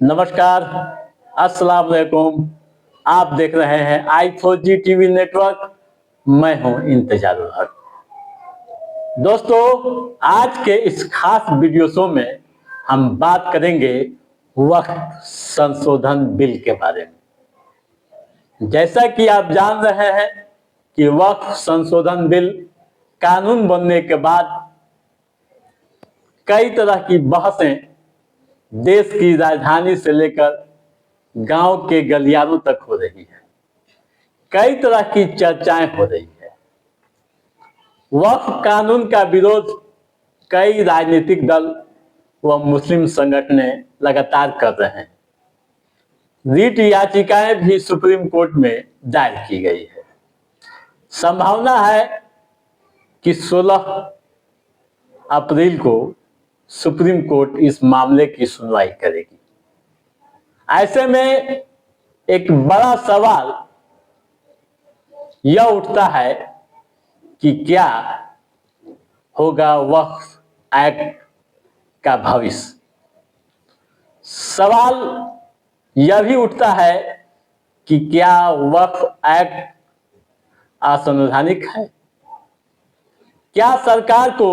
नमस्कार, अस्सलाम वालेकुम। आप देख रहे हैं i4G टीवी नेटवर्क। मैं हूं इंतजारुल हक। दोस्तों, आज के इस खास वीडियो शो में हम बात करेंगे वक्फ संशोधन बिल के बारे में। जैसा कि आप जान रहे हैं कि वक्फ संशोधन बिल कानून बनने के बाद कई तरह की बहसें देश की राजधानी से लेकर गांव के गलियारों तक हो रही है। कई तरह की चर्चाएं हो रही है। वक्फ कानून का विरोध कई राजनीतिक दल व मुस्लिम संगठनें लगातार कर रहे हैं। रिट याचिकाएं भी सुप्रीम कोर्ट में दायर की गई है। संभावना है कि 16 अप्रैल को सुप्रीम कोर्ट इस मामले की सुनवाई करेगी। ऐसे में एक बड़ा सवाल यह उठता है कि क्या होगा वक्फ एक्ट का भविष्य। सवाल यह भी उठता है कि क्या वक्फ एक्ट असंवैधानिक है। क्या सरकार को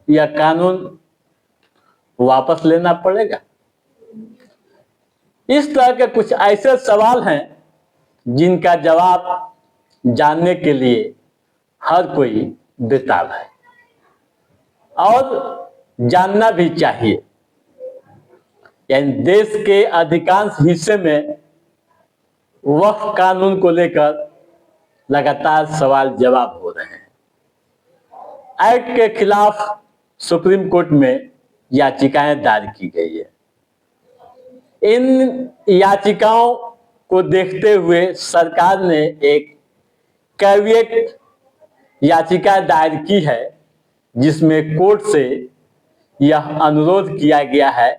यह कानून वापस लेना पड़ेगा। इस तरह के कुछ ऐसे सवाल हैं जिनका जवाब जानने के लिए हर कोई बेताब है और जानना भी चाहिए। यानी देश के अधिकांश हिस्से में वक्फ कानून को लेकर लगातार सवाल जवाब हो रहे हैं। एक्ट के खिलाफ सुप्रीम कोर्ट में याचिकाएं दायर की गई है। इन याचिकाओं को देखते हुए सरकार ने एक कैविएट याचिका दायर की है, जिसमें कोर्ट से यह अनुरोध किया गया है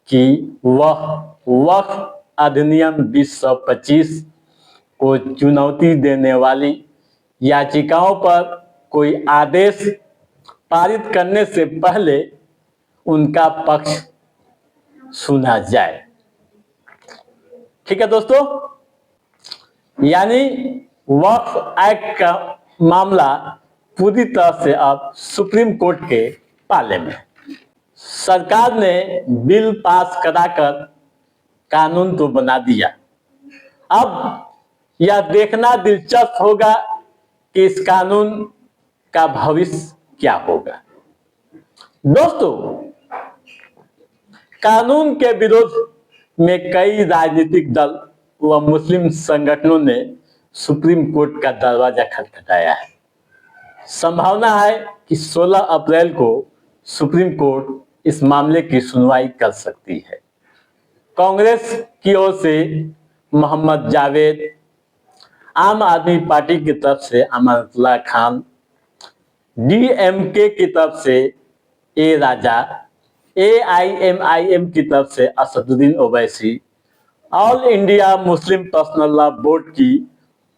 कि वह वक्फ अधिनियम 2025 को चुनौती देने वाली याचिकाओं पर कोई आदेश पारित करने से पहले उनका पक्ष सुना जाए। ठीक है दोस्तों, यानी वक्फ एक्ट का मामला पूरी तरह से अब सुप्रीम कोर्ट के पाले में। सरकार ने बिल पास कराकर कानून तो बना दिया। अब यह देखना दिलचस्प होगा कि इस कानून का भविष्य क्या होगा। दोस्तों, कानून के विरोध में कई राजनीतिक दल व मुस्लिम संगठनों ने सुप्रीम कोर्ट का दरवाजा खटखटाया है। संभावना है कि 16 अप्रैल को सुप्रीम कोर्ट इस मामले की सुनवाई कर सकती है। कांग्रेस की ओर से मोहम्मद जावेद, आम आदमी पार्टी की तरफ से अमानतुल्लाह खान, डीएमके की तरफ से ए राजा, AIMIM की तरफ से Asaduddin Owaisi, all India Muslim personal law board की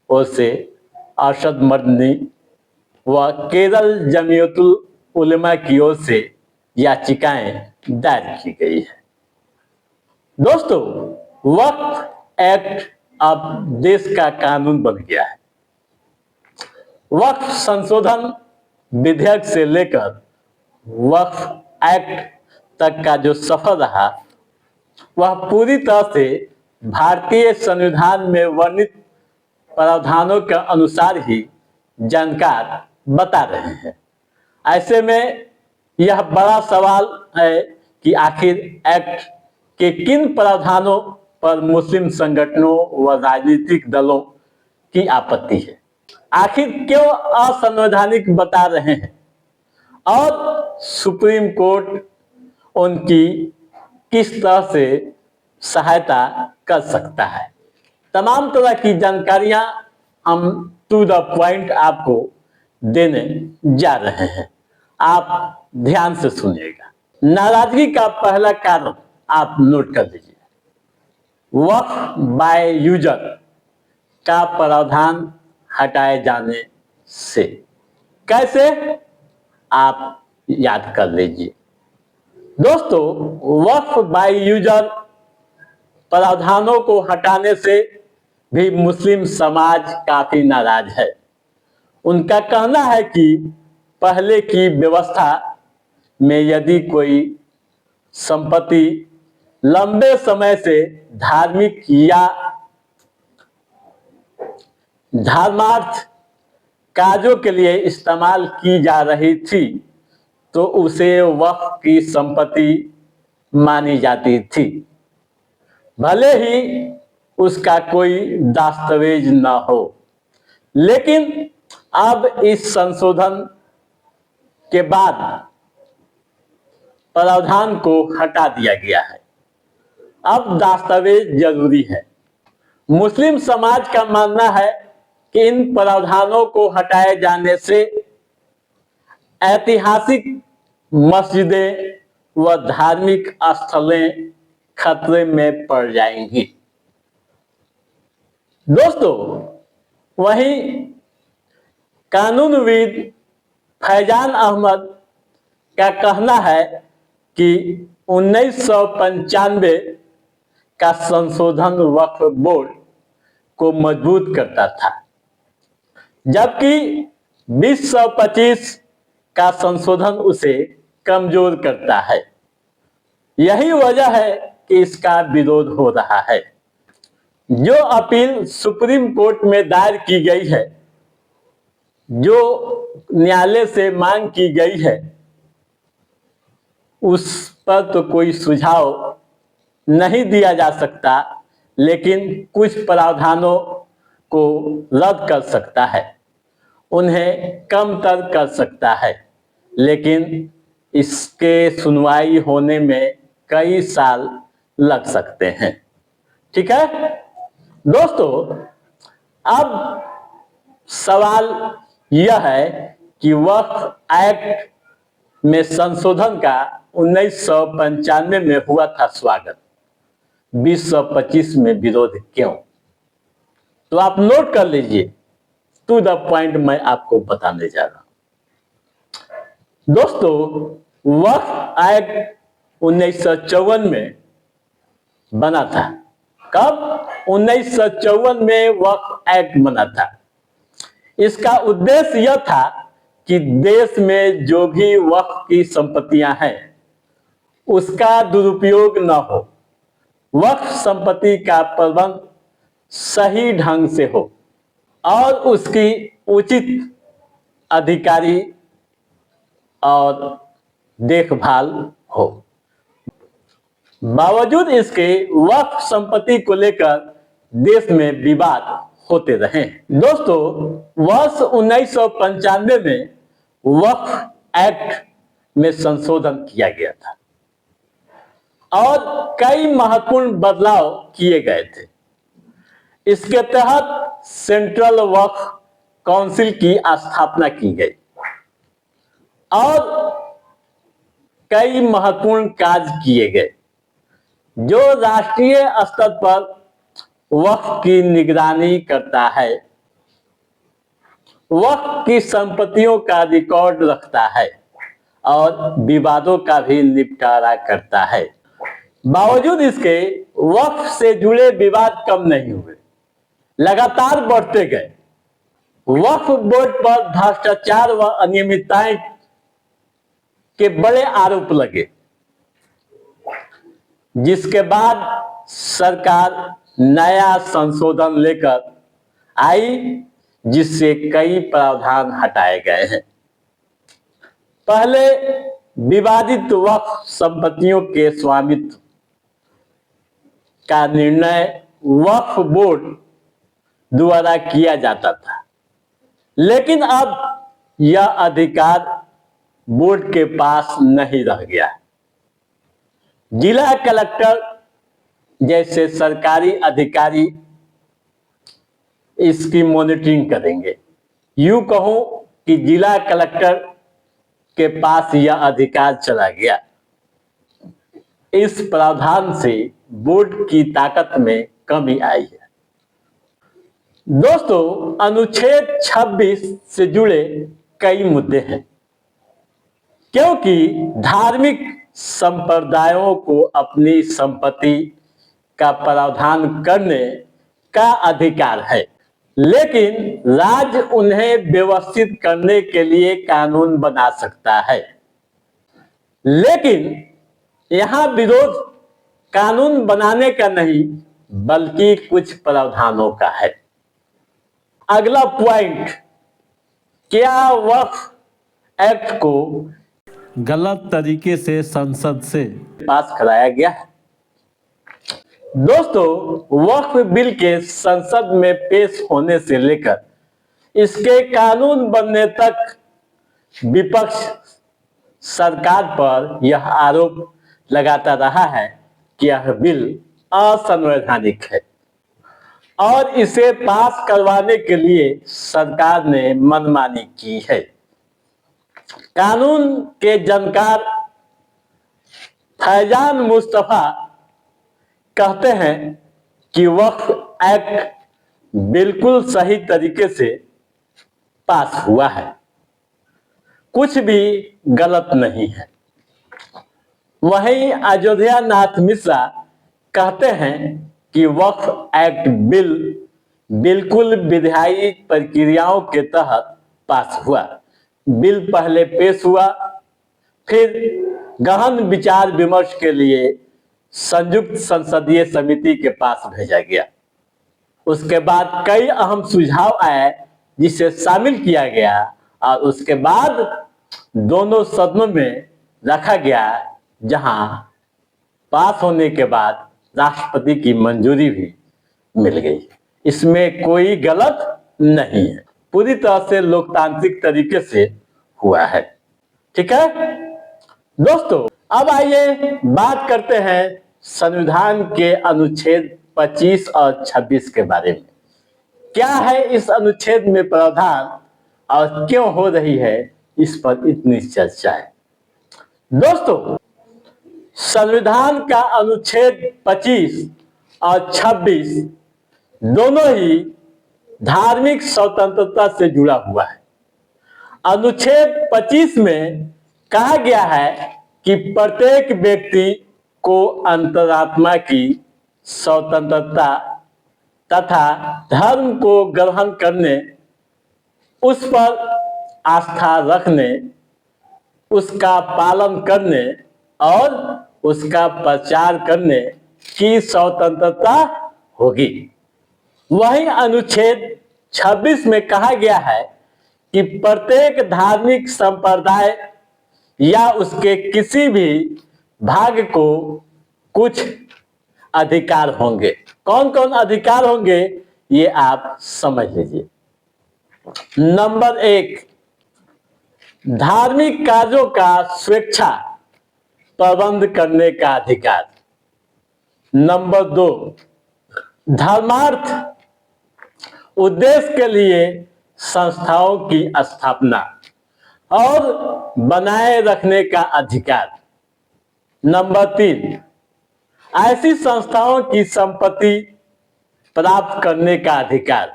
ओर से अरशद मदनी व केरल जमीयतुल उलमा की ओर से याचिकाएं दायर की गई है। दोस्तों, वक्फ एक्ट अब देश का कानून बन गया है। वक्फ संशोधन विधेयक से लेकर वक्फ एक्ट तक का जो सफर रहा वह पूरी तरह से भारतीय संविधान में वर्णित प्रावधानों के अनुसार ही जानकार बता रहे हैं। ऐसे में यह बड़ा सवाल है कि आखिर एक्ट के किन प्रावधानों पर मुस्लिम संगठनों व राजनीतिक दलों की आपत्ति है। आखिर क्यों असंवैधानिक बता रहे हैं और सुप्रीम कोर्ट उनकी किस तरह से सहायता कर सकता है। तमाम तरह की जानकारियां हम टू द पॉइंट आपको देने जा रहे हैं। आप ध्यान से सुनिएगा। नाराजगी का पहला कारण आप नोट कर लीजिए। वक्फ बाय यूजर का प्रावधान हटाए जाने से। कैसे, आप याद कर लीजिए। दोस्तों, वक्फ बाय यूजर प्रावधानों को हटाने से भी मुस्लिम समाज काफी नाराज है। उनका कहना है कि पहले की व्यवस्था में यदि कोई संपत्ति लंबे समय से धार्मिक या धर्मार्थ कार्यों के लिए इस्तेमाल की जा रही थी तो उसे वक्फ की संपत्ति मानी जाती थी, भले ही उसका कोई दस्तावेज न हो। लेकिन अब इस संशोधन के बाद प्रावधान को हटा दिया गया है। अब दस्तावेज जरूरी है। मुस्लिम समाज का मानना है कि इन प्रावधानों को हटाए जाने से ऐतिहासिक मस्जिदें व धार्मिक स्थलें खतरे में पड़ जाएंगी। दोस्तों, वहीं कानूनविद फैजान अहमद का कहना है कि 1995 का संशोधन वक्फ बोर्ड को मजबूत करता था, जबकि 2025 का संशोधन उसे कमजोर करता है। यही वजह है कि इसका विरोध हो रहा है। जो अपील सुप्रीम कोर्ट में दायर की गई है, जो न्यायालय से मांग की गई है, उस पर तो कोई सुझाव नहीं दिया जा सकता, लेकिन कुछ प्रावधानों को रद्द कर सकता है, उन्हें कमतर कर सकता है, लेकिन इसके सुनवाई होने में कई साल लग सकते हैं। ठीक है दोस्तों, अब सवाल यह है कि वक्फ एक्ट में संशोधन का 1995 में हुआ था स्वागत, 2025 में विरोध क्यों? तो आप नोट कर लीजिए, टू द पॉइंट मैं आपको बताने जा रहा हूं। दोस्तों, वक्फ एक्ट 1954 में बना था। कब? 1954 में वक्फ एक्ट बना था। इसका उद्देश्य यह था कि देश में जो भी वक्फ की संपत्तियां हैं उसका दुरुपयोग न हो, वक्फ संपत्ति का प्रबंध सही ढंग से हो और उसकी उचित अधिकारी और देखभाल हो। बावजूद इसके वक्फ संपत्ति को लेकर देश में विवाद होते रहे। दोस्तों, वर्ष 1995 में वक्फ एक्ट में संशोधन किया गया था और कई महत्वपूर्ण बदलाव किए गए थे। इसके तहत सेंट्रल वक्फ काउंसिल की स्थापना की गई और कई महत्वपूर्ण कार्य किए गए जो राष्ट्रीय स्तर पर वक्फ की निगरानी करता है, वक्फ की संपत्तियों का रिकॉर्ड रखता है और विवादों का भी निपटारा करता है। बावजूद इसके वक्फ से जुड़े विवाद कम नहीं हुए, लगातार बढ़ते गए। वक्फ बोर्ड पर भ्रष्टाचार व अनियमितताएं के बड़े आरोप लगे, जिसके बाद सरकार नया संशोधन लेकर आई, जिससे कई प्रावधान हटाए गए हैं। पहले विवादित वक्फ संपत्तियों के स्वामित्व का निर्णय वक्फ बोर्ड द्वारा किया जाता था, लेकिन अब यह अधिकार बोर्ड के पास नहीं रह गया। जिला कलेक्टर जैसे सरकारी अधिकारी इसकी मॉनिटरिंग करेंगे। यूं कहूं कि जिला कलेक्टर के पास यह अधिकार चला गया। इस प्रावधान से बोर्ड की ताकत में कमी आई है। दोस्तों, अनुच्छेद 26 से जुड़े कई मुद्दे हैं, क्योंकि धार्मिक संप्रदायों को अपनी संपत्ति का प्रावधान करने का अधिकार है, लेकिन राज्य उन्हें व्यवस्थित करने के लिए कानून बना सकता है। लेकिन यहां विरोध कानून बनाने का नहीं बल्कि कुछ प्रावधानों का है। अगला पॉइंट, क्या वक्फ एक्ट को गलत तरीके से संसद से पास कराया गया है? दोस्तों, वक्फ बिल के संसद में पेश होने से लेकर इसके कानून बनने तक विपक्ष सरकार पर यह आरोप लगाता रहा है कि यह बिल असंवैधानिक है और इसे पास करवाने के लिए सरकार ने मनमानी की है। कानून के जानकार फैजान मुस्तफा कहते हैं कि वक्फ एक्ट बिल्कुल सही तरीके से पास हुआ है, कुछ भी गलत नहीं है। वहीं अयोध्या नाथ मिश्रा कहते हैं कि वक्फ एक्ट बिल बिल्कुल विधायी प्रक्रियाओं के तहत पास हुआ। बिल पहले पेश हुआ, फिर गहन विचार विमर्श के लिए संयुक्त संसदीय समिति के पास भेजा गया। उसके बाद कई अहम सुझाव आए जिसे शामिल किया गया और उसके बाद दोनों सदनों में रखा गया, जहां पास होने के बाद राष्ट्रपति की मंजूरी भी मिल गई। इसमें कोई गलत नहीं है, पूरी तरह से लोकतांत्रिक तरीके से हुआ है। ठीक है दोस्तों, अब आइए बात करते हैं संविधान के अनुच्छेद 25 और 26 के बारे में। क्या है इस अनुच्छेद में प्रावधान और क्यों हो रही है इस पर इतनी चर्चा है? दोस्तों, संविधान का अनुच्छेद 25 और 26 दोनों ही धार्मिक स्वतंत्रता से जुड़ा हुआ है। अनुच्छेद 25 में कहा गया है कि प्रत्येक व्यक्ति को अंतरात्मा की स्वतंत्रता तथा धर्म को ग्रहण करने, उस पर आस्था रखने, उसका पालन करने और उसका प्रचार करने की स्वतंत्रता होगी। वहीं अनुच्छेद 26 में कहा गया है कि प्रत्येक धार्मिक संप्रदाय या उसके किसी भी भाग को कुछ अधिकार होंगे। कौन कौन अधिकार होंगे ये आप समझ लीजिए। नंबर 1, धार्मिक कार्यों का स्वेच्छा प्रबंध करने का अधिकार। नंबर 2, धर्मार्थ उद्देश्य के लिए संस्थाओं की स्थापना और बनाए रखने का अधिकार। नंबर 3, ऐसी संस्थाओं की संपत्ति प्राप्त करने का अधिकार।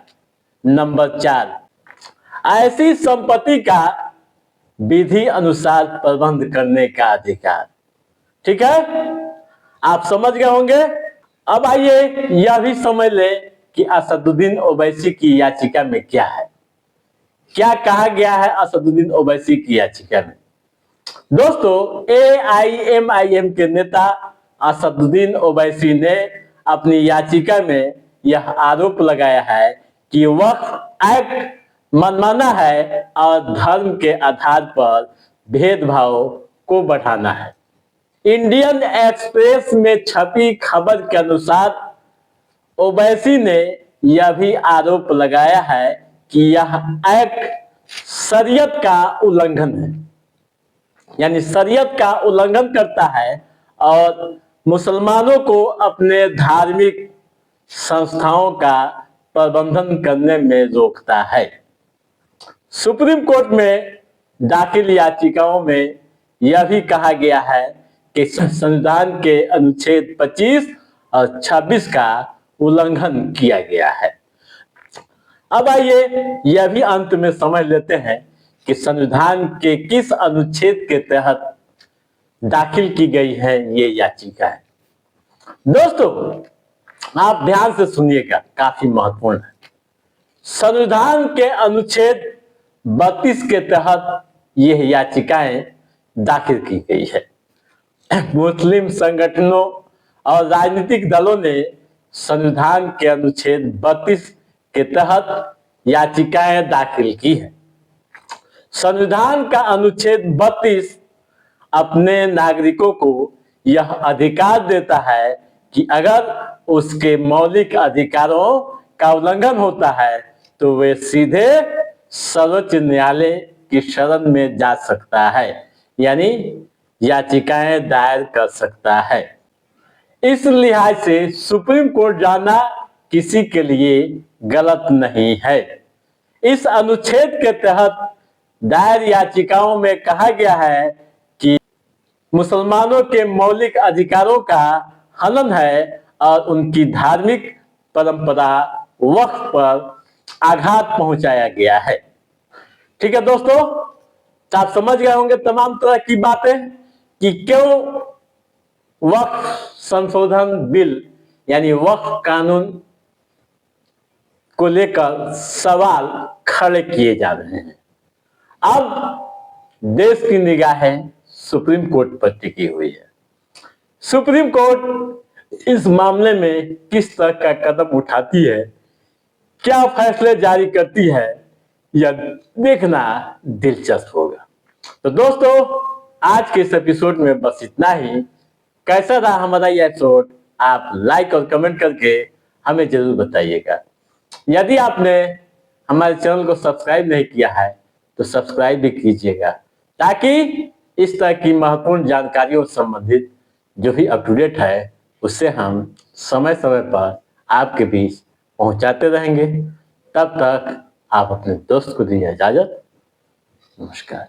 नंबर 4, ऐसी संपत्ति का विधि अनुसार प्रबंध करने का अधिकार। ठीक है, आप समझ गए होंगे। अब आइए यह भी समझ लें कि असदुद्दीन ओवैसी की याचिका में क्या है, क्या कहा गया है असदुद्दीन ओवैसी की याचिका में। दोस्तों, AIMIM के नेता असदुद्दीन ओवैसी ने अपनी याचिका में यह आरोप लगाया है कि वक्फ एक्ट मनमाना है और धर्म के आधार पर भेदभाव को बढ़ाना है। इंडियन एक्सप्रेस में छपी खबर के अनुसार ओवैसी ने यह भी आरोप लगाया है कि यह एक्ट शरीयत का उल्लंघन है, यानी शरीयत का उल्लंघन करता है और मुसलमानों को अपने धार्मिक संस्थाओं का प्रबंधन करने में रोकता है। सुप्रीम कोर्ट में दाखिल याचिकाओं में यह भी कहा गया है कि संविधान के अनुच्छेद 25 और 26 का उल्लंघन किया गया है। अब आइए यह भी अंत में समझ लेते हैं कि संविधान के किस अनुच्छेद के तहत दाखिल की गई है ये याचिका है। दोस्तों, आप ध्यान से सुनिएगा, काफी महत्वपूर्ण है। संविधान के अनुच्छेद 32 के तहत यह याचिकाएं दाखिल की गई है। मुस्लिम संगठनों और राजनीतिक दलों ने संविधान के अनुच्छेद 32 के तहत याचिकाएं दाखिल की है। संविधान का अनुच्छेद 32 अपने नागरिकों को यह अधिकार देता है कि अगर उसके मौलिक अधिकारों का उल्लंघन होता है तो वे सीधे सर्वोच्च न्यायालय की शरण में जा सकता है, यानी याचिकाएं दायर कर सकता है। इस लिहाज से सुप्रीम कोर्ट जाना किसी के लिए गलत नहीं है। इस अनुच्छेद के तहत दायर याचिकाओं में कहा गया है कि मुसलमानों के मौलिक अधिकारों का हनन है और उनकी धार्मिक परंपरा वक्फ पर आघात पहुंचाया गया है। ठीक है दोस्तों, तो आप समझ गए होंगे तमाम तरह की बातें कि क्यों वक्फ संशोधन बिल यानी वक्फ कानून को लेकर सवाल खड़े किए जा रहे हैं। अब देश की निगाहें सुप्रीम कोर्ट पर टिकी हुई है। सुप्रीम कोर्ट इस मामले में किस तरह का कदम उठाती है, क्या फैसले जारी करती है, यह देखना दिलचस्प होगा। तो दोस्तों, आज के इस एपिसोड में बस इतना ही। कैसा रहा हमारा यह एपिसोड, आप लाइक और कमेंट करके हमें जरूर बताइएगा। यदि आपने हमारे चैनल को सब्सक्राइब नहीं किया है तो सब्सक्राइब भी कीजिएगा, ताकि इस तरह की महत्वपूर्ण जानकारियों से संबंधित जो भी अप टू डेट है उससे हम समय समय पर आपके बीच पहुंचाते रहेंगे। तब तक आप अपने दोस्त को दीजिए इजाजत। नमस्कार।